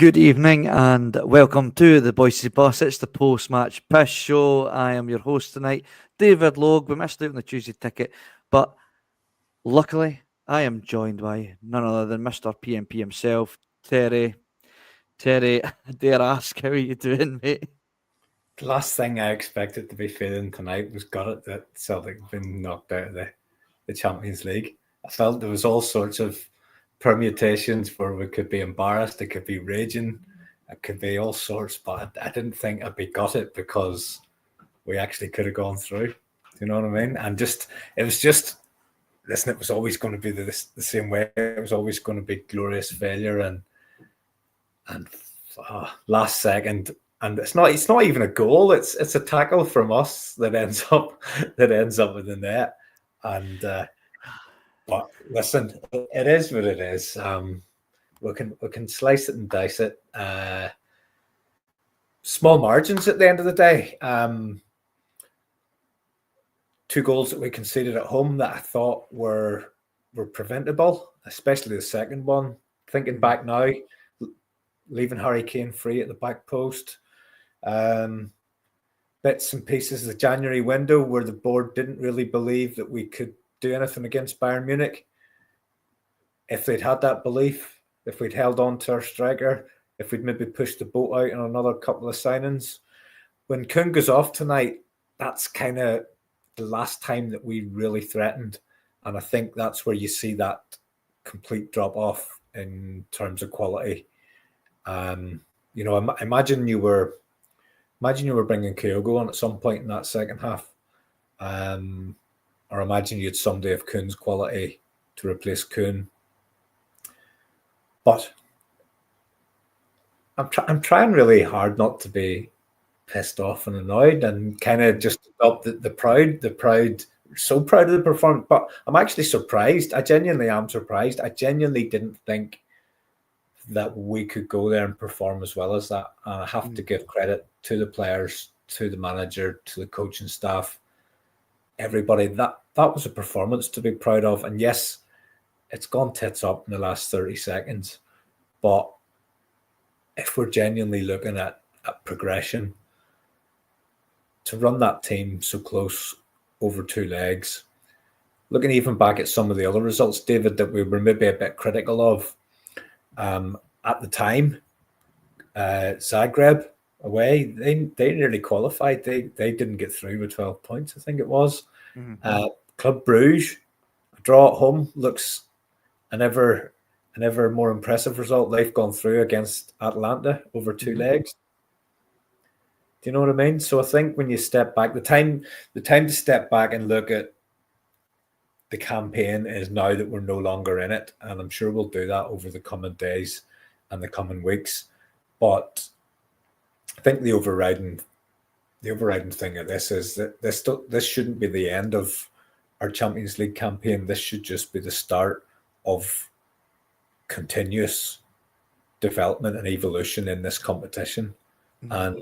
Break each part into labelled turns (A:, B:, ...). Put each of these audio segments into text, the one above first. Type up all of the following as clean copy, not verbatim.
A: Good evening and welcome to the Bhoycie Bus. It's the post-match piss show. I am your host tonight, David Logue. We missed out on the Tuesday ticket, but luckily I am joined by none other than Mr. P.M.P himself, Terry. Terry, I dare ask, how are you doing, mate?
B: The last thing I expected to be feeling tonight was got it that Celtic had been knocked out of the Champions League. I felt there was all sorts of permutations where we could be embarrassed, it could be raging, it could be all sorts, but I didn't think I'd be gutted because we actually could have gone through. Do you know what I mean? And it was always going to be the same way. It was always going to be glorious failure and last second. And it's not even a goal. It's a tackle from us that ends up in the net. And but listen, it is what it is. We can slice it and dice it. Small margins at the end of the day. 2 goals that we conceded at home that I thought were preventable, especially the second one. Thinking back now, leaving Harry Kane free at the back post. Bits and pieces of the January window where the board didn't really believe that we could do anything against Bayern Munich. If they'd had that belief, if we'd held on to our striker, if we'd maybe pushed the boat out on another couple of signings. When Kuhn goes off tonight, that's kind of the last time that we really threatened. And I think that's where you see that complete drop off in terms of quality. Imagine you were bringing Kyogo on at some point in that second half. Or imagine you had somebody of Kuhn's quality to replace Kuhn. But I'm trying really hard not to be pissed off and annoyed and kind of just up the pride, so proud of the performance. But I'm actually surprised. I genuinely am surprised. I genuinely didn't think that we could go there and perform as well as that. And I have to give credit to the players, to the manager, to the coaching staff, everybody. That was a performance to be proud of. And yes, it's gone tits up in the last 30 seconds. But if we're genuinely looking at progression, to run that team so close over 2 legs, looking even back at some of the other results, David, that we were maybe a bit critical of at the time, Zagreb away, they nearly qualified. They didn't get through with 12 points, I think it was. Mm-hmm. Club Brugge, a draw at home looks an ever more impressive result. They've gone through against Atalanta over 2 legs. Do you know what I mean? So I think when you step back, the time to step back and look at the campaign is now that we're no longer in it, and I'm sure we'll do that over the coming days and the coming weeks. But I think the overriding thing of this is that this shouldn't be the end of our Champions League campaign. This should just be the start of continuous development and evolution in this competition. And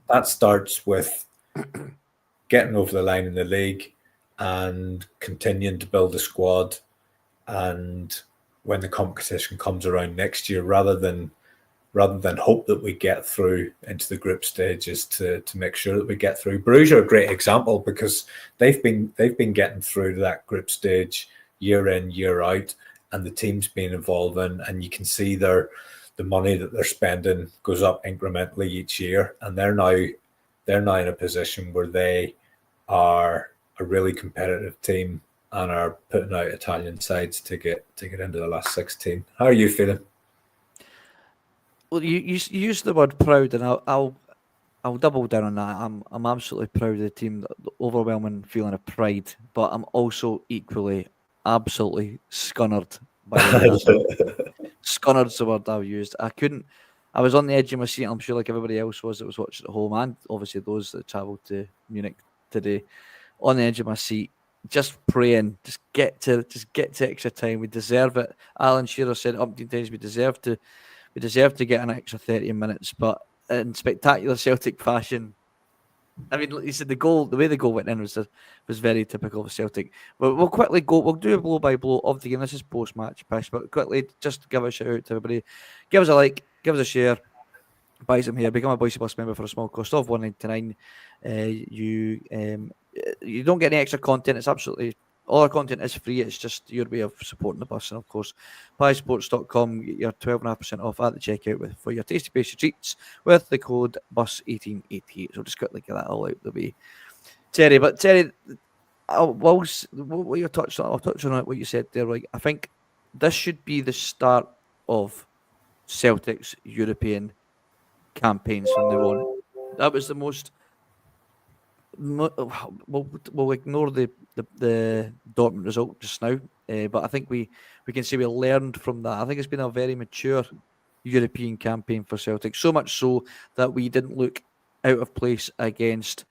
B: that starts with getting over the line in the league and continuing to build a squad. And when the competition comes around next year, rather than hope that we get through into the group stages, to make sure that we get through. Bruges are a great example because they've been getting through to that group stage year in, year out, and the team's been evolving, and you can see the money that they're spending goes up incrementally each year, and they're now in a position where they are a really competitive team and are putting out Italian sides to get into the last 16. How are you feeling?
A: Well, you use the word proud, and I'll double down on that. I'm absolutely proud of the team, the overwhelming feeling of pride, but I'm also equally absolutely scunnered by the scunnered's the word I've used. I was on the edge of my seat. I'm sure, like everybody else was that was watching at home, and obviously those that travelled to Munich today, on the edge of my seat, just praying, just get to extra time. We deserve it. Alan Shearer said umpteen times we deserve to get an extra 30 minutes, but in spectacular Celtic fashion, I mean, like you said, the way the goal went in was very typical of Celtic. But we'll quickly go. We'll do a blow by blow of the game. This is post match pish, but quickly just give a shout out to everybody. Give us a like, give us a share. Buy some here. Become a Bhoycie Bus member for a small cost of $1.99. You don't get any extra content. It's absolutely all our content is free. It's just your way of supporting the bus, and of course, buysports.com. Get your 12.5% off at the checkout for your tasty pastry treats with the code BUS1888. So just quickly get that all out the way, Terry. But Terry, what you touched on, I'll touch on what you said there. Like, I think this should be the start of Celtic's European campaigns from now on. That was the most. We'll ignore the Dortmund result just now, but I think we can say we learned from that. I think it's been a very mature European campaign for Celtic, so much so that we didn't look out of place against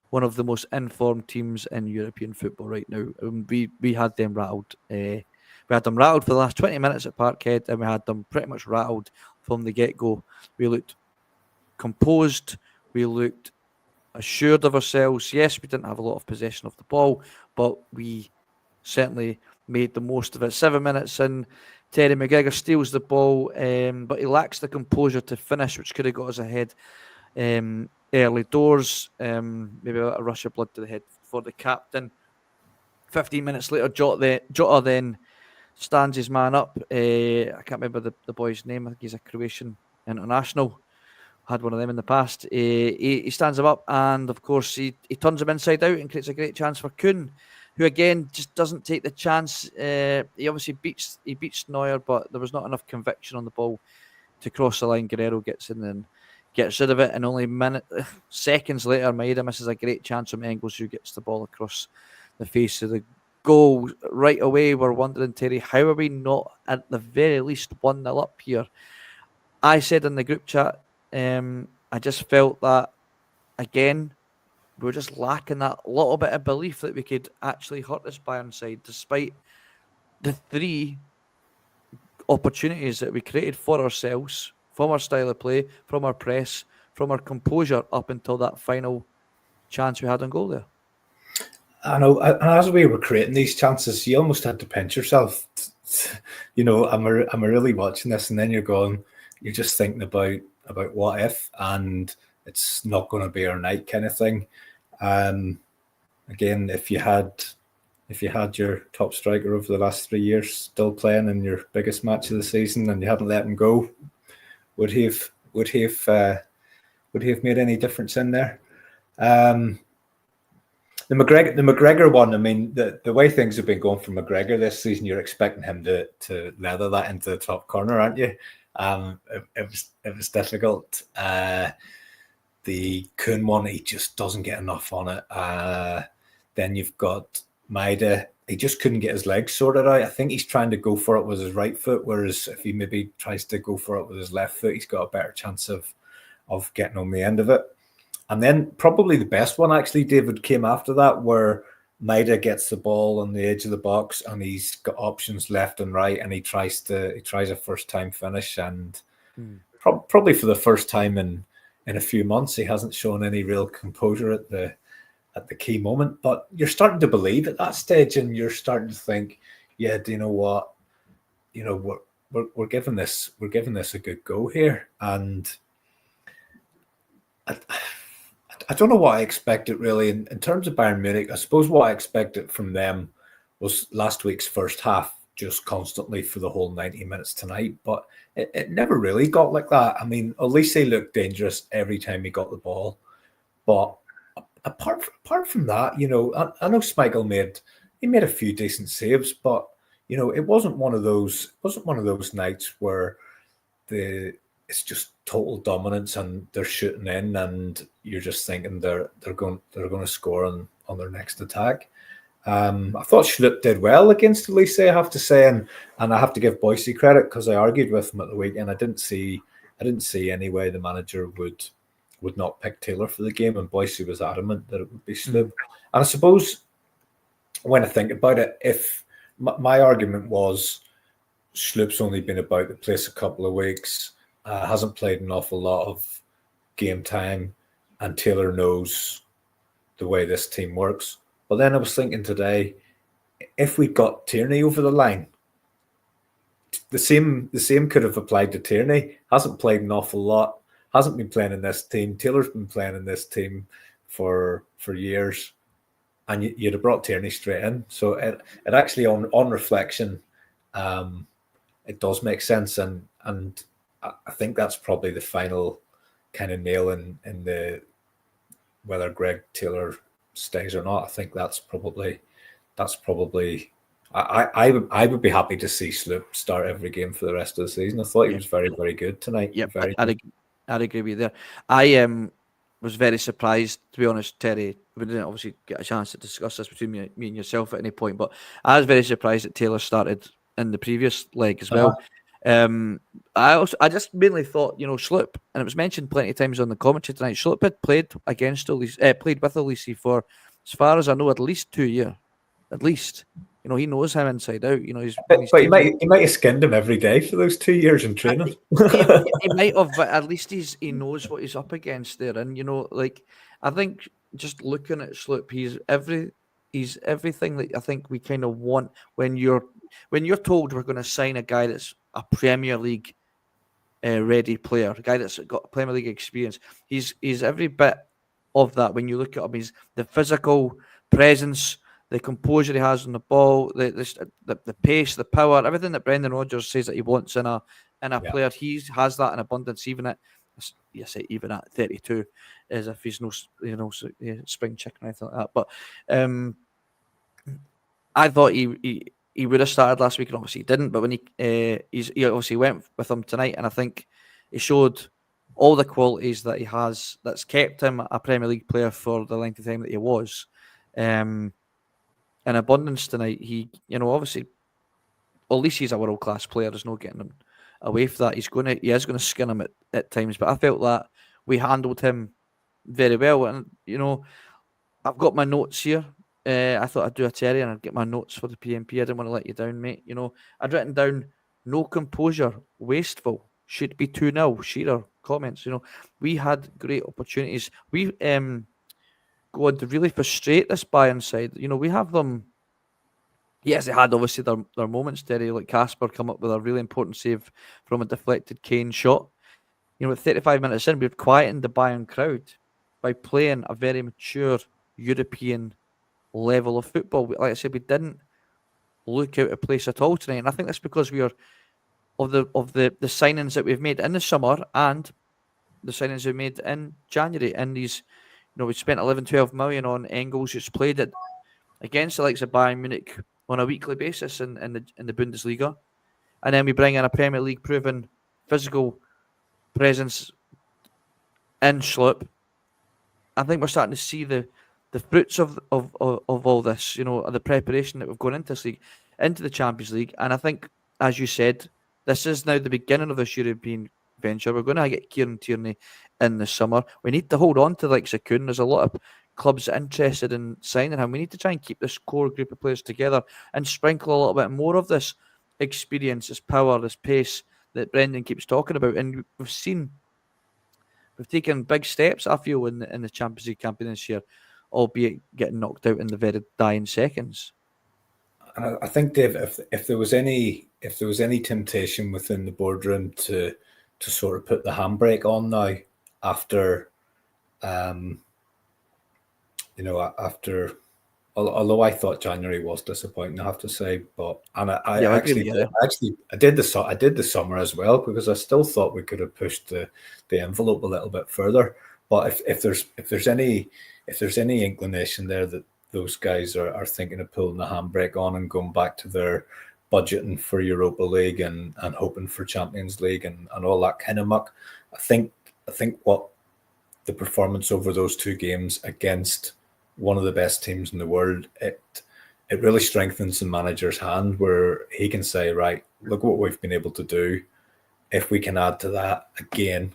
A: one of the most informed teams in European football right now. We had them rattled. We had them rattled for the last 20 minutes at Parkhead, and we had them pretty much rattled from the get-go. We looked composed. We looked assured of ourselves. Yes, we didn't have a lot of possession of the ball, but we certainly made the most of it. 7 minutes in, Terry McGregor steals the ball, but he lacks the composure to finish, which could have got us ahead early doors. Maybe a rush of blood to the head for the captain. 15 minutes later, Jota then stands his man up. I can't remember the boy's name. I think he's a Croatian international. Had one of them in the past. He stands him up, and of course he turns him inside out and creates a great chance for Kuhn, who again just doesn't take the chance. He obviously beats Neuer, but there was not enough conviction on the ball to cross the line. Guerrero gets in and gets rid of it, and only seconds later, Maeda misses a great chance from Engels, who gets the ball across the face of the goal. Right away, we're wondering, Terry, how are we not at the very least 1-0 up here? I said in the group chat, I just felt that, again, we were just lacking that little bit of belief that we could actually hurt this Bayern side, despite the 3 opportunities that we created for ourselves, from our style of play, from our press, from our composure, up until that final chance we had on goal there.
B: I know, and as we were creating these chances, you almost had to pinch yourself. You know, am I really watching this? And then you're just thinking about what if, and it's not going to be our night kind of thing. Again, if you had your top striker over the last 3 years still playing in your biggest match of the season and you hadn't let him go, would he have made any difference in there? The McGregor one, I mean, the way things have been going for McGregor this season, you're expecting him to leather that into the top corner, aren't you? It was difficult. The Kuhn one, he just doesn't get enough on it. Then you've got Maeda. He just couldn't get his legs sorted out. I think he's trying to go for it with his right foot, whereas if he maybe tries to go for it with his left foot, he's got a better chance of getting on the end of it. And then probably the best one, actually, David, came after that, where Maeda gets the ball on the edge of the box and he's got options left and right, and he tries a first-time finish, and probably for the first time in a few months, he hasn't shown any real composure at the key moment. But you're starting to believe at that stage, and you're starting to think, yeah, do you know what? You know, we're giving this a good go here, and I don't know what I expected really in terms of Bayern Munich. I suppose what I expected from them was last week's first half, just constantly for the whole 90 minutes tonight. But it never really got like that. I mean, Elise looked dangerous every time he got the ball. But apart from that, you know, I know Schmeichel made a few decent saves, but you know, it wasn't one of those nights where it's just total dominance and they're shooting in and you're just thinking they're going to score on their next attack. I thought Schlupp did well against Elise, I have to say, and I have to give Bhoycie credit because I argued with him at the weekend. I didn't see any way the manager would not pick Taylor for the game, and Bhoycie was adamant that it would be Schlupp. And I suppose when I think about it, if my argument was Schlupp's only been about the place a couple of weeks, hasn't played an awful lot of game time, and Taylor knows the way this team works. But then I was thinking today, if we got Tierney over the line, the same could have applied to Tierney. Hasn't played an awful lot. Hasn't been playing in this team. Taylor's been playing in this team for years, and you'd have brought Tierney straight in. So it actually, on reflection, it does make sense, and I think that's probably the final kind of nail in the whether Greg Taylor stays or not. I think that's probably. I would be happy to see Sloop start every game for the rest of the season. I thought he was very, very good tonight.
A: Yep,
B: I'd
A: agree with you there. I was very surprised, to be honest, Terry. We didn't obviously get a chance to discuss this between me and yourself at any point, but I was very surprised that Taylor started in the previous leg as well. I just mainly thought, Sloop, and it was mentioned plenty of times on the commentary tonight, Sloop had played with Olise for, as far as I know, at least 2 years. At least. He knows him inside out.
B: But he might have skinned him every day for those 2 years in training.
A: he might have, but at least he knows what he's up against there. And I think just looking at Sloop, he's everything that I think we kind of want when you're told we're going to sign a guy that's a Premier League ready player, a guy that's got Premier League experience. He's every bit of that. When you look at him, he's the physical presence, the composure he has on the ball, the pace, the power, everything that Brendan Rodgers says that he wants in a player, he has that in abundance. Even at 32, as if he's no spring chicken or anything like that. But I thought he would have started last week, and obviously he didn't. But when he obviously went with him tonight, and I think he showed all the qualities that he has that's kept him a Premier League player for the length of time that he was. In abundance tonight, he, obviously, at least he's a world class player. There's no getting him away from that. He is going to skin him at times, but I felt that we handled him very well. And I've got my notes here. I thought I'd do a Terry and I'd get my notes for the P.M.P. I didn't want to let you down, mate. I'd written down no composure, wasteful, should be 2-0. Shearer comments. We had great opportunities. We go on to really frustrate this Bayern side. We have them. Yes, they had obviously their moments, Terry, like Casper come up with a really important save from a deflected Kane shot. With 35 minutes in, we've quietened the Bayern crowd by playing a very mature European level of football. Like I said, we didn't look out of place at all tonight, and I think that's because we are of the signings that we've made in the summer and the signings we made in January. And these, we spent 11-12 million on Engels, who's played it against the likes of Bayern Munich on a weekly basis in the Bundesliga, and then we bring in a Premier League proven physical presence in Sloop. I think we're starting to see the fruits of all this, the preparation that we've gone into this league, into the Champions League. And I think, as you said, this is now the beginning of this European venture. We're going to get Kieran Tierney in the summer. We need to hold on to like Sakun. There's a lot of clubs interested in signing him. We need to try and keep this core group of players together and sprinkle a little bit more of this experience, this power, this pace that Brendan keeps talking about. And we've taken big steps, I feel, in the Champions League campaign this year, albeit getting knocked out in the very dying seconds.
B: And I think, Dave, if there was any temptation within the boardroom to sort of put the handbrake on now after, although I thought January was disappointing, I have to say, but I did the summer as well, because I still thought we could have pushed the envelope a little bit further. But if there's any inclination there that those guys are thinking of pulling the handbrake on and going back to their budgeting for Europa League and hoping for Champions League and all that kind of muck, I think what the performance over those two games against one of the best teams in the world, it really strengthens the manager's hand, where he can say, right, look what we've been able to do. If we can add to that again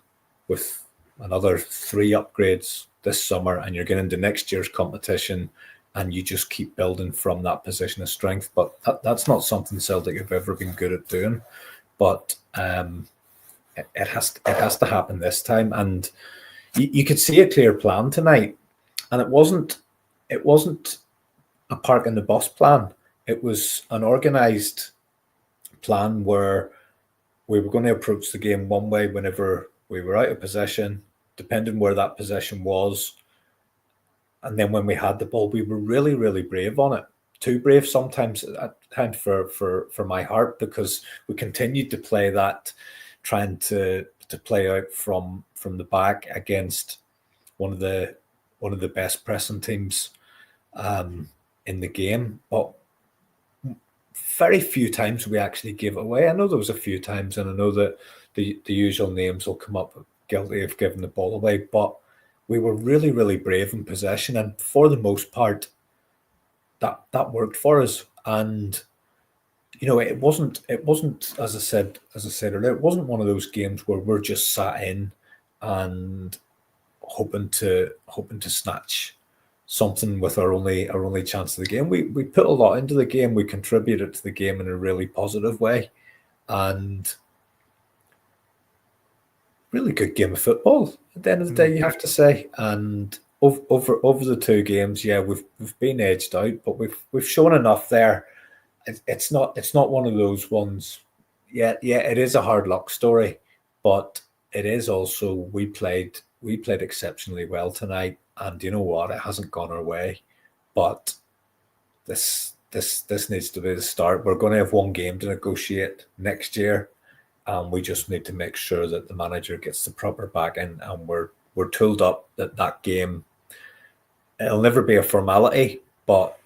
B: with another 3 upgrades this summer, and you're getting into next year's competition, and you just keep building from that position of strength. But that's not something Celtic have ever been good at doing. But it has to happen this time, and you could see a clear plan tonight. And it wasn't it wasn't a park in the bus plan. It was an organised plan where we were going to approach the game one way whenever we were out of possession, depending where that possession was. And then when we had the ball, we were really, really brave on it. Too brave sometimes at times for my heart, because we continued to play that, trying to play out from the back against one of the best pressing teams in the game. But very few times we actually gave it away. I know there was a few times, and I know that the usual names will come up guilty of giving the ball away, but we were really, really brave in possession, and for the most part, that worked for us. And it wasn't as I said earlier, it wasn't one of those games where we're just sat in and hoping to snatch something with our only chance of the game. We put a lot into the game. We contributed to the game in a really positive way, and really good game of football at the end of the day, you have to say. And over the two games, yeah, we've been edged out, but we've shown enough there. It's not one of those ones. Yeah, it is a hard luck story, but it is also we played exceptionally well tonight, and you know what? It hasn't gone our way, but this needs to be the start. We're going to have one game to negotiate next year, and we just need to make sure that the manager gets the proper back in, and we're tooled up that game. It'll never be a formality, but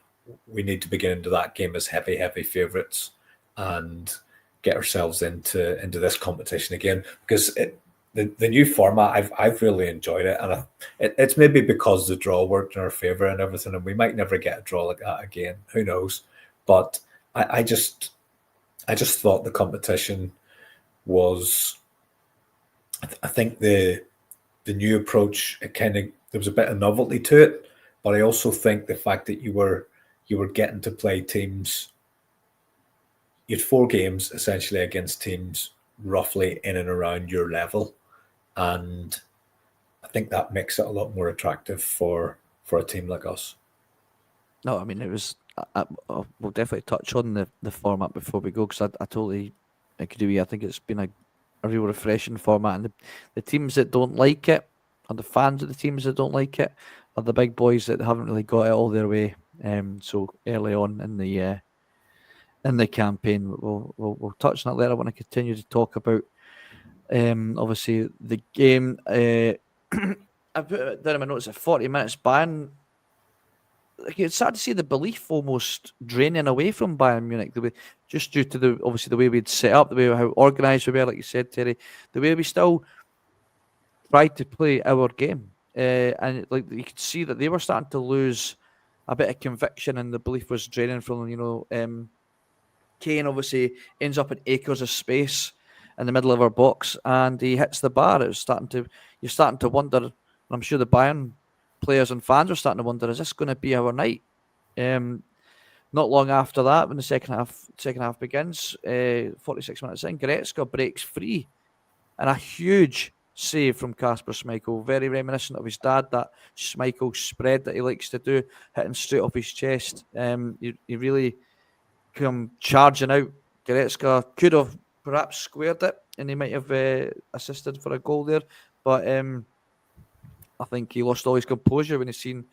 B: we need to begin into that game as heavy favourites and get ourselves into this competition again, because the new format, I've really enjoyed it, and it's maybe because the draw worked in our favour and everything, and we might never get a draw like that again. Who knows? But I just thought the competition was, I think the new approach, there was a bit of novelty to it, but I also think the fact that you were getting to play teams. You had 4 games essentially against teams roughly in and around your level, and I think that makes it a lot more attractive for a team like us.
A: No, I mean, it was. We'll definitely touch on the format before we go, because I totally agree. I think it's been a real refreshing format, and the teams that don't like it, or the fans of the teams that don't like it, are the big boys that haven't really got it all their way. So early on in the campaign, we'll touch on that later. I want to continue to talk about obviously the game. I put it down in my notes at 40 minutes. Bayern, it's sad to see the belief almost draining away from Bayern Munich, just due to the way we'd set up, the way how organised we were, like you said, Terry, the way we still tried to play our game, and like you could see that they were starting to lose a bit of conviction, and the belief was draining from them. Kane obviously ends up in acres of space in the middle of our box, and he hits the bar. You're starting to wonder, and I'm sure the Bayern players and fans are starting to wonder, is this going to be our night? Not long after that, when the second half begins, 46 minutes in, Goretzka breaks free, and a huge save from Kasper Schmeichel, very reminiscent of his dad, that Schmeichel spread that he likes to do, hitting straight off his chest. He really come charging out. Goretzka could have perhaps squared it, and he might have assisted for a goal there, but I think he lost all his composure when he seen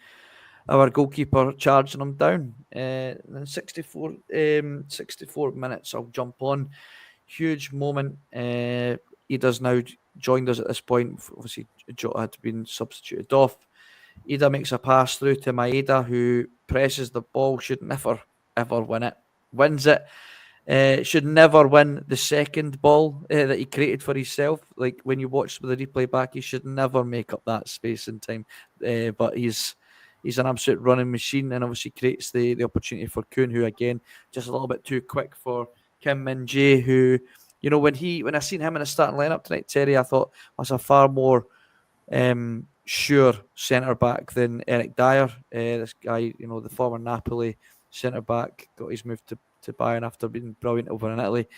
A: our goalkeeper charging him down. In 64 minutes, I'll jump on. Huge moment. Ida's now joined us at this point. Obviously, Jota had been substituted off. Ida makes a pass through to Maeda, who presses the ball, should never, ever win it. Wins it. Should never win the second ball that he created for himself. Like when you watch the replay back, he should never make up that space in time. But he's an absolute running machine, and obviously creates the opportunity for Kuhn, who again just a little bit too quick for Kim Min-jae, who, when I seen him in the starting lineup tonight, Terry, I thought was a far more sure centre back than Eric Dyer. This guy, the former Napoli centre back, got his move to Bayern after being brilliant over in Italy,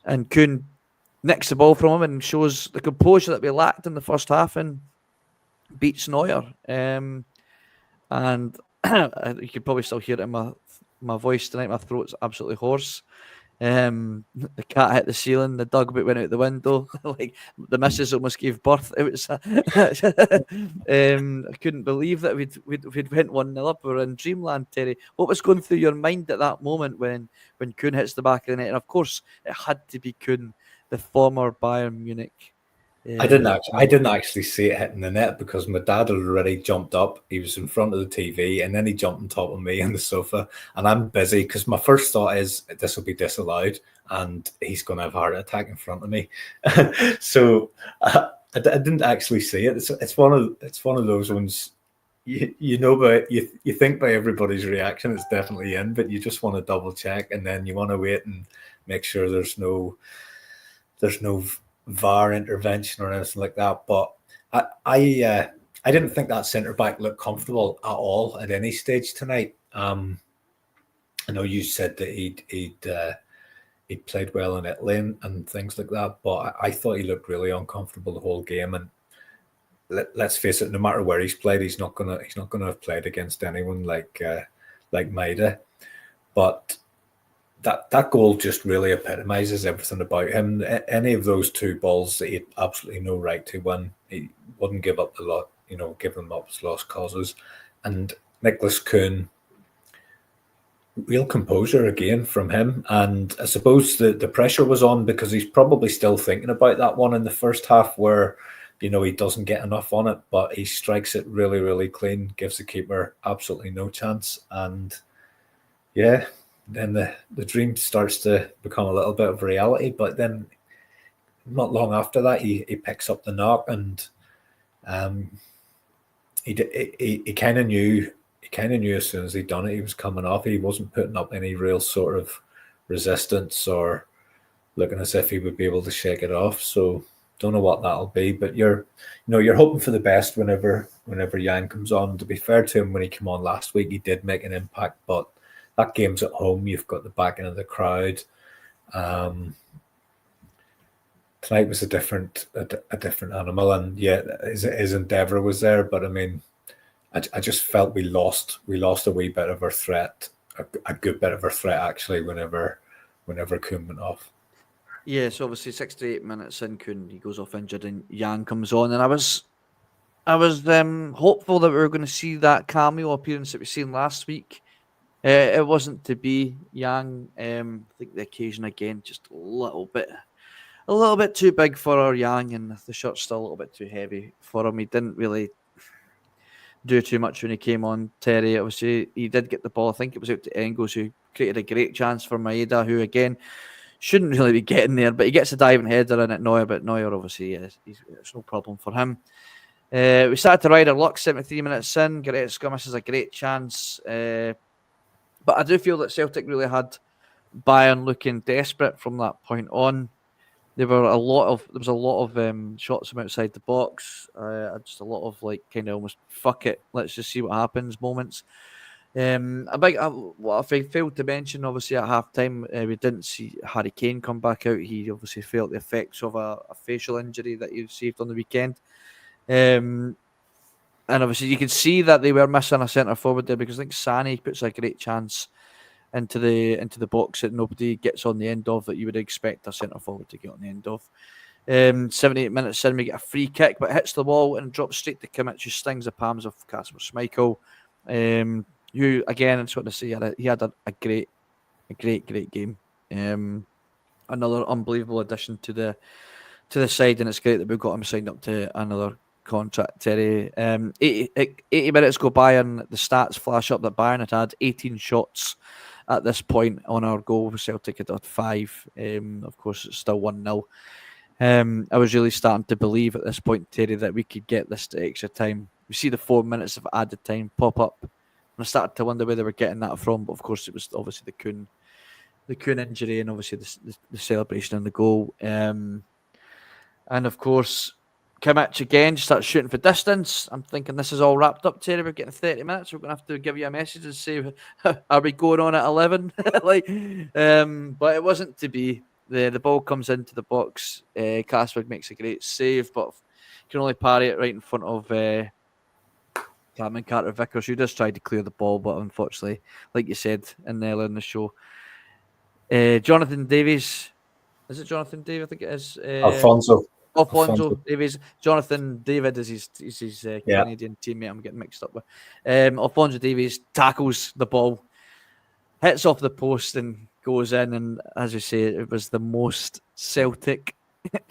A: and Kuhn nicks the ball from him and shows the composure that we lacked in the first half and beats Neuer. And you can probably still hear it in my voice tonight. My throat's absolutely hoarse. The cat hit the ceiling. The dog went out the window. Like the missus almost gave birth. It was. I couldn't believe that we'd went 1-0 up. We were in dreamland, Terry. What was going through your mind at that moment when Kuhn hits the back of the net? And of course, it had to be Kuhn, the former Bayern Munich.
B: I didn't actually see it hitting the net because my dad had already jumped up. He was in front of the TV, and then he jumped on top of me on the sofa. And I'm busy because my first thought is this will be disallowed, and he's going to have a heart attack in front of me. So I didn't actually see it. It's one of those ones. You know, but you think by everybody's reaction, it's definitely in, but you just want to double check, and then you want to wait and make sure there's no VAR intervention or anything like that. But I didn't think that centre back looked comfortable at all at any stage tonight. I know you said that he'd played well in Italy and things like that, but I thought he looked really uncomfortable the whole game. And let's face it, no matter where he's played, he's not gonna have played against anyone like Maida. But that goal just really epitomizes everything about him. Any of those two balls that he had absolutely no right to win, he wouldn't give up the lot, give them up as lost causes. And Nicholas Kuhn, real composure again from him. And I suppose the pressure was on because he's probably still thinking about that one in the first half where, he doesn't get enough on it, but he strikes it really, really clean, gives the keeper absolutely no chance. And yeah, then the dream starts to become a little bit of reality. But then not long after that, he picks up the knock, and he kind of knew as soon as he'd done it, he was coming off. He wasn't putting up any real sort of resistance or looking as if he would be able to shake it off. So don't know what that'll be, but you're hoping for the best whenever Yang comes on. To be fair to him, when he came on last week, he did make an impact, but that game's at home. You've got the backing of the crowd. Tonight was a different animal, and yeah, his endeavour was there. But I mean, I just felt we lost a wee bit of our threat, a good bit of our threat actually. Whenever Kuhn went off.
A: Yeah, so obviously 6 to 8 minutes in, Kuhn, he goes off injured, and Yang comes on, and I was hopeful that we were going to see that cameo appearance that we seen last week. It wasn't to be. Yang. I think the occasion again just a little bit too big for our Yang, and the shirt's still a little bit too heavy for him. He didn't really do too much when he came on, Terry. Obviously, he did get the ball. I think it was out to Engels, who created a great chance for Maeda, who again shouldn't really be getting there, but he gets a diving header in at Neuer. But Neuer, obviously, it's no problem for him. We started to ride our luck 73 minutes in. Goretzka misses a great chance. But I do feel that Celtic really had Bayern looking desperate from that point on. There was a lot of shots from outside the box. Just a lot of kind of almost fuck it, let's just see what happens moments. What I failed to mention, obviously at half time, we didn't see Harry Kane come back out. He obviously felt the effects of a facial injury that he received on the weekend. And obviously you could see that they were missing a centre forward there, because I think Sane puts a great chance into the box that nobody gets on the end of, that you would expect a centre forward to get on the end of. 78 minutes in, we get a free kick, but it hits the wall and drops straight to Kimmich, who stings the palms of Kasper Schmeichel. Who again, I just want to say, he had a great game. Another unbelievable addition to the side, and it's great that we've got him signed up to another contract, Terry. 80 minutes go by, and the stats flash up that Bayern had 18 shots at this point on our goal. Celtic had 5. Of course, it's still 1-0. I was really starting to believe at this point, Terry, that we could get this to extra time. We see the 4 minutes of added time pop up, and I started to wonder where they were getting that from. But of course, it was obviously the Kuhn injury, and obviously the celebration and the goal. And of course, Kimmich again just starts shooting for distance. I'm thinking this is all wrapped up, Terry. We're getting 30 minutes. We're going to have to give you a message and say, are we going on at 11? But it wasn't to be. The ball comes into the box. Kasper makes a great save, but can only parry it right in front of Cameron Carter-Vickers, who just tried to clear the ball, but unfortunately, like you said earlier in the show, Jonathan Davies, is it Jonathan Davies? I think it is.
B: Alfonso.
A: Alfonso Davies. Jonathan David is his
B: Yeah.
A: Canadian teammate. I'm getting mixed up with. Alfonso Davies tackles the ball, hits off the post, and goes in. And as you say, it was the most Celtic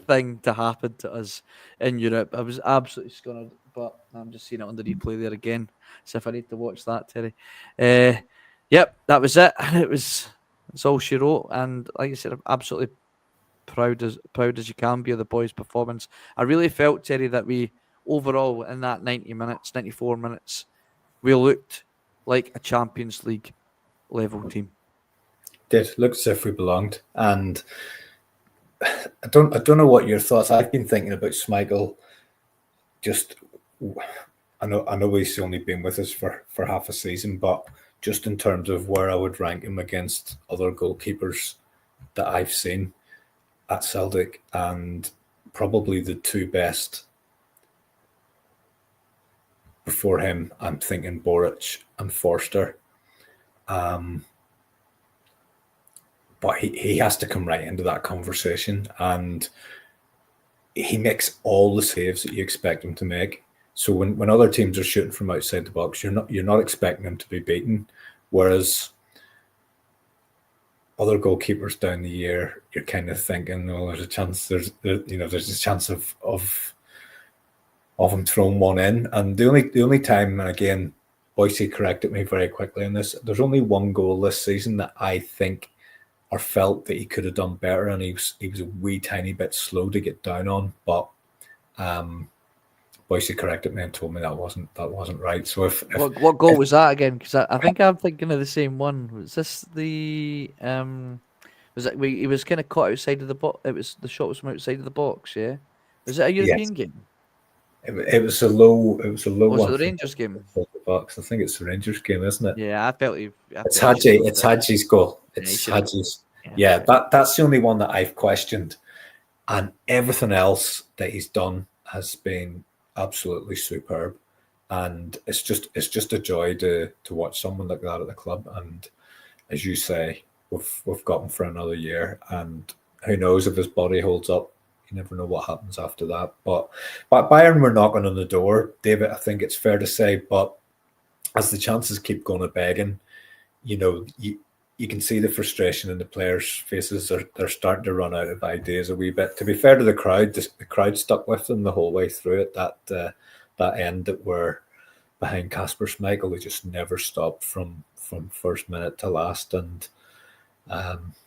A: thing to happen to us in Europe. I was absolutely scunnered, but I'm just seeing it on the replay there again. So if I need to watch that, Terry. Yep, that was it. It's all she wrote. And like I said, I'm absolutely proud as you can be of the boys' performance. I really felt, Terry, that we overall in that 90 minutes, 94 minutes, we looked like a Champions League level team.
B: Did look as if we belonged, and I don't know what your thoughts. I've been thinking about Schmeichel. Just, I know he's only been with us for half a season, but just in terms of where I would rank him against other goalkeepers that I've seen at Celtic, and probably the two best before him, I'm thinking Boric and Forster. But he has to come right into that conversation, and he makes all the saves that you expect him to make. So when other teams are shooting from outside the box, you're not expecting him to be beaten. Whereas other goalkeepers down the year, you're kind of thinking, well, there's a chance there's a chance of him throwing one in. And the only time, and again, Bhoycie corrected me very quickly on this, there's only one goal this season that I think or felt that he could have done better, and he was a wee tiny bit slow to get down on. But Bhoycie corrected me and told me that wasn't right. So
A: what goal was that again? Because I think I'm thinking of the same one. Was this the Was it? He was kind of caught outside of the box. The shot was from outside of the box. Yeah. Was it a European game?
B: It was a low
A: Was
B: one.
A: it the Rangers game?
B: The box. I think it's the Rangers game, isn't it?
A: Yeah, I felt
B: it's Hadji. It's Hadji's goal. It's Hadji's. Yeah, that's the only one that I've questioned, and everything else that he's done has been absolutely superb, and it's just a joy to watch someone like that at the club. And as you say, we've got him for another year, and who knows if his body holds up. You never know what happens after that. But Bayern were knocking on the door, David. I think it's fair to say. But as the chances keep going a begging, you can see the frustration in the players' faces. They're starting to run out of ideas a wee bit. To be fair to the crowd, the crowd stuck with them the whole way through it. That end that were behind Kasper Schmeichel, they just never stopped from first minute to last, and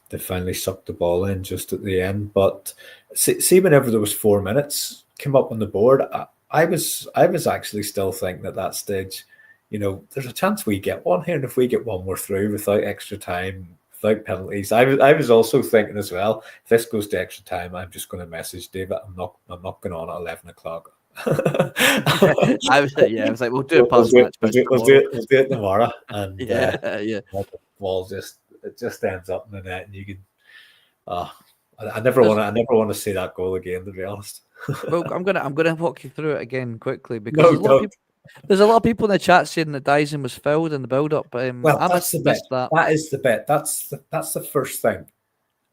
B: they finally sucked the ball in just at the end. But see whenever there was 4 minutes came up on the board, I was actually still thinking at that stage, there's a chance we get one here, and if we get one, we're through without extra time, without penalties. I was also thinking as well, if this goes to extra time, I'm just going to message David. I'm not going on at 11 o'clock.
A: I was like, we'll do a past match.
B: We'll do it tomorrow, and
A: yeah.
B: The ball just ends up in the net, and you can. I never want to see that goal again, to be honest.
A: Well, I'm gonna walk you through it again quickly because there's a lot of people in the chat saying that Dyson was fouled in the build-up.
B: Well, that's the bit. That is the bit. That's the first thing.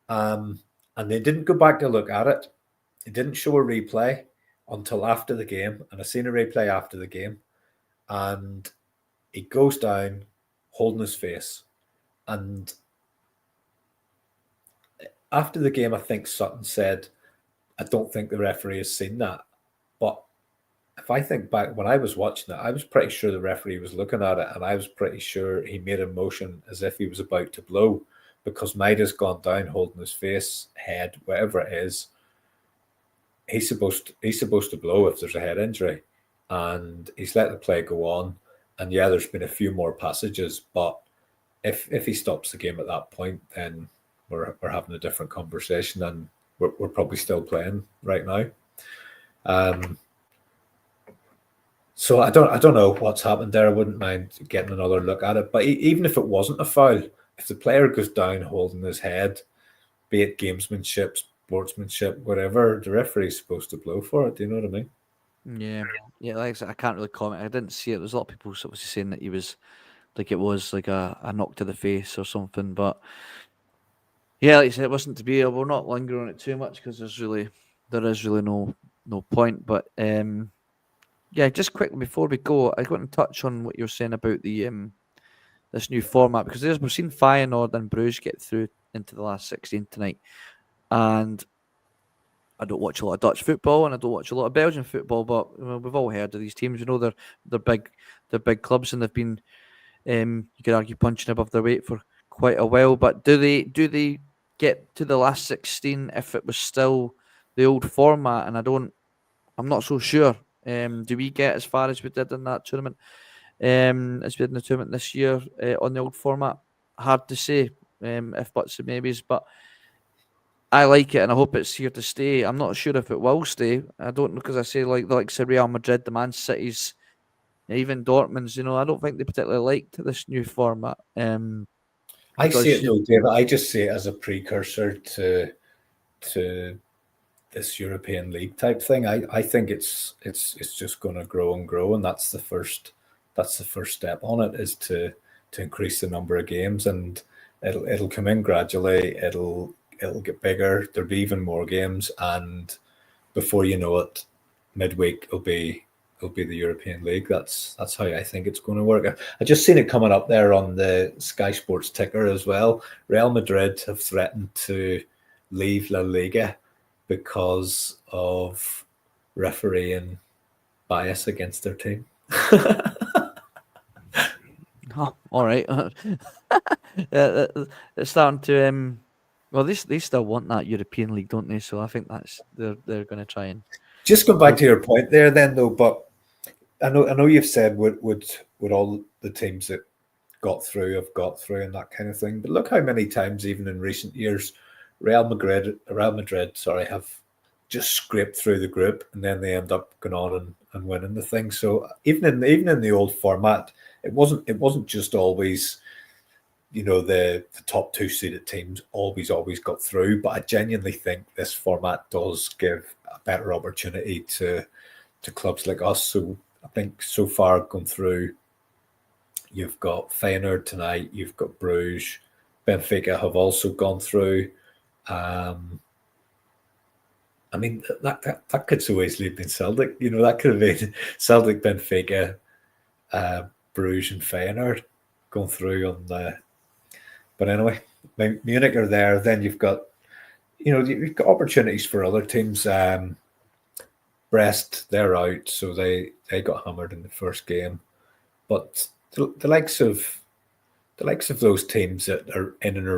B: And they didn't go back to look at it. They didn't show a replay until after the game, and I seen a replay after the game, and he goes down holding his face, and after the game, I think Sutton said, I don't think the referee has seen that. But if I think back, when I was watching it, I was pretty sure the referee was looking at it, and I was pretty sure he made a motion as if he was about to blow, because Maida's gone down holding his face, head, whatever it is. He's supposed to blow if there's a head injury, and he's let the play go on. And yeah, there's been a few more passages, but if he stops the game at that point, then we're having a different conversation, and we're probably still playing right now. So I don't know what's happened there. I wouldn't mind getting another look at it. But even if it wasn't a foul, if the player goes down holding his head, be it gamesmanship, sportsmanship, whatever, the referee's supposed to blow for it. Do you know what I mean?
A: Yeah, yeah. Like I said, I can't really comment. I didn't see it. There's a lot of people sort of saying that he was like it was like a knock to the face or something. But yeah, like I said, it wasn't to be. We'll not linger on it too much because there is really no point. But yeah, just quickly before we go, I want to touch on what you're saying about the this new format because we've seen Feyenoord and Bruges get through into the last 16 tonight, and I don't watch a lot of Dutch football and I don't watch a lot of Belgian football, but we've all heard of these teams. You know, they're big clubs and they've been you could argue punching above their weight for quite a while. But do they get to the last 16 if it was still the old format? And I'm not so sure. Do we get as far as we did in that tournament? As we did in the tournament this year on the old format? Hard to say. If buts and maybes, but I like it and I hope it's here to stay. I'm not sure if it will stay. I don't know because I say like say Real Madrid, the Man Cities, even Dortmund's. I don't think they particularly liked this new format.
B: I see it
A: Because
B: though, David. I just see it as a precursor to this European League type thing. I think it's just going to grow and grow, and that's the first step on it is to increase the number of games, and it'll come in gradually. It'll get bigger. There'll be even more games, and before you know it, midweek it'll be the European League. That's how I think it's going to work. I just seen it coming up there on the Sky Sports ticker as well. Real Madrid have threatened to leave La Liga because of refereeing bias against their team.
A: oh, all right, it's starting to Well, they still want that European League, don't they? So I think they're going to try and
B: Just going back
A: push.
B: to your point there, then though, but I know you've said would all the teams that have got through and that kind of thing. But look how many times, even in recent years, Real Madrid, sorry, have just scraped through the group and then they end up going on and winning the thing. So even in the old format, it wasn't just always the top two seeded teams always got through. But I genuinely think this format does give a better opportunity to clubs like us. So I think so far gone through. You've got Feyenoord tonight. You've got Bruges. Benfica have also gone through. Um, I mean, that could so easily have been Celtic. That could have been Celtic, Benfica, Bruges, and Feyenoord going through on the. But anyway, Munich are there. Then you've got opportunities for other teams. Brest, they're out, so they got hammered in the first game. But the likes of those teams that are in and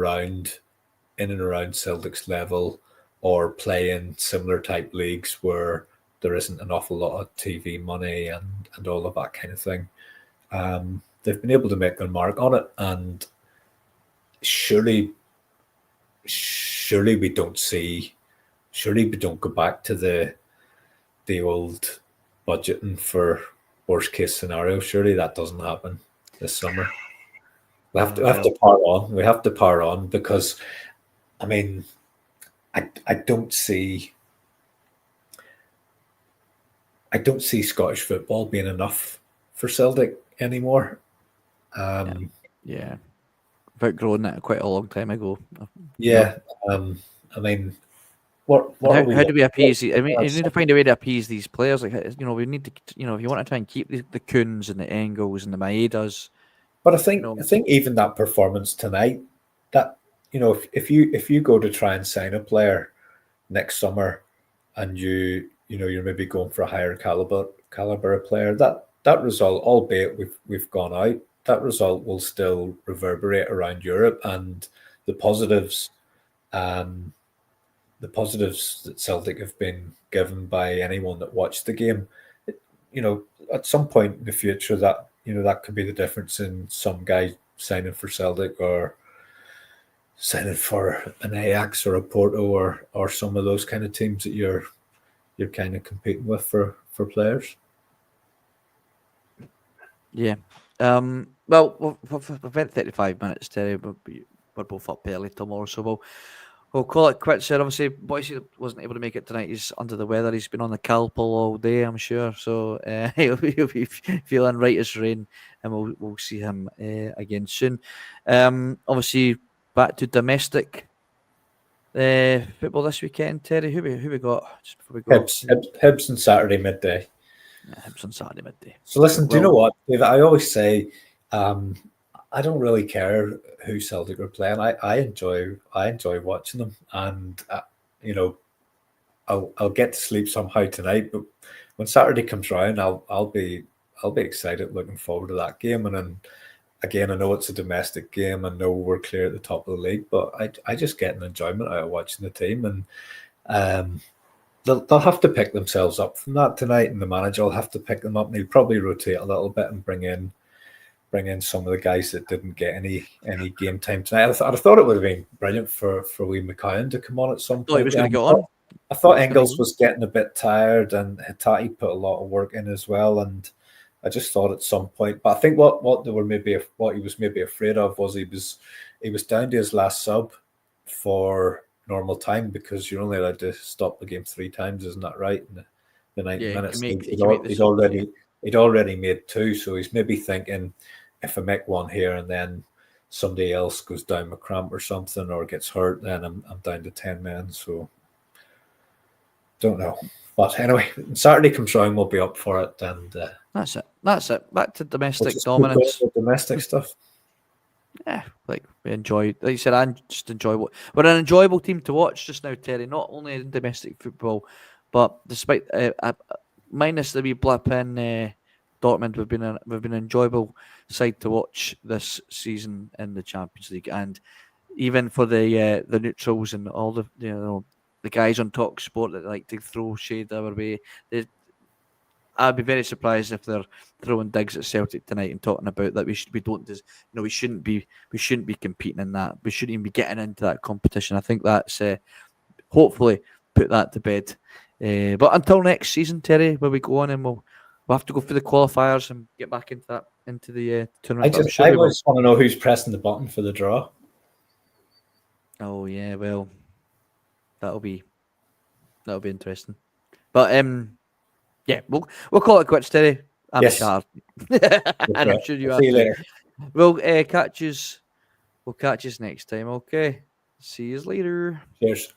B: around Celtic's level or play in similar type leagues where there isn't an awful lot of TV money and all of that kind of thing. They've been able to make their mark on it, and surely we don't go back to the old budgeting for worst case scenario. Surely that doesn't happen this summer. We have to power on. We have to power on because, I mean, I don't see Scottish football being enough for Celtic anymore.
A: Yeah, I've outgrown it quite a long time ago.
B: Yeah. I mean, what
A: And
B: are we?
A: how do we appease? I mean, you
B: That's
A: need to find a way to appease these players. Like we need to. If you want to try and keep the Kuhns and the Engels and the Maedas,
B: But I
A: you
B: think
A: know,
B: I think even that performance tonight, that if you go to try and sign a player next summer, and you're maybe going for a higher caliber player, that result, albeit we've gone out, that result will still reverberate around Europe, and the positives, um, the positives that Celtic have been given by anyone that watched the game, you know, at some point in the future, that could be the difference in some guy signing for Celtic or signing for an Ajax or a Porto or some of those kind of teams that you're kind of competing with for players.
A: yeah. Well, we've had 35 minutes, Terry. We're both up early tomorrow, so We'll call it quits there. Obviously, Bhoycie wasn't able to make it tonight. He's under the weather. He's been on the Carrpool all day, I'm sure. So he'll be feeling right as rain, and we'll see him again soon. Obviously, back to domestic football this weekend. Terry, who we got just before we go?
B: Hibs on Saturday midday.
A: Hibs on Saturday midday.
B: So listen, do you know what, David? I always say, I don't really care who Celtic are playing. I enjoy watching them, and I'll get to sleep somehow tonight. But when Saturday comes round, I'll be excited, looking forward to that game. And then again, I know it's a domestic game. I know we're clear at the top of the league, but I just get an enjoyment out of watching the team, and they'll have to pick themselves up from that tonight, and the manager will have to pick them up, and he'll probably rotate a little bit and bring in some of the guys that didn't get any game time tonight. I thought it would have been brilliant for wee McCowan to come on at some point.
A: He was going to get on.
B: I thought Engels was getting a bit tired, and Hitati put a lot of work in as well. And I just thought at some point, but I think what he was maybe afraid of was he was down to his last sub for normal time, because you're only allowed to stop the game 3 times, isn't that right? In the 90 minutes, he'd already made 2, so he's maybe thinking, if I make 1 here and then somebody else goes down with cramp or something or gets hurt, then I'm down to 10 men. So don't know. But anyway, Saturday comes round, we'll be up for it, and
A: that's it. Back to domestic dominance.
B: Domestic stuff.
A: Yeah, like we enjoy. Like you said, I just enjoy we're an enjoyable team to watch just now, Terry. Not only in domestic football, but despite minus the wee blip in Dortmund, we've been an enjoyable side to watch this season in the Champions League, and even for the neutrals and all the the guys on Talk Sport that like to throw shade our way. I'd be very surprised if they're throwing digs at Celtic tonight and talking about that we shouldn't be competing in that. We shouldn't even be getting into that competition. I think that's hopefully put that to bed. But until next season, Terry, where we go on and we'll have to go through the qualifiers and get back into the tournament.
B: I just want to know who's pressing the button for the draw.
A: Oh yeah, well, that'll be interesting. But yeah, we'll call it quits, Terry. I'm sharp. And I'm sure you are.
B: See you later.
A: We'll catch you next time. Okay. See you later.
B: Cheers.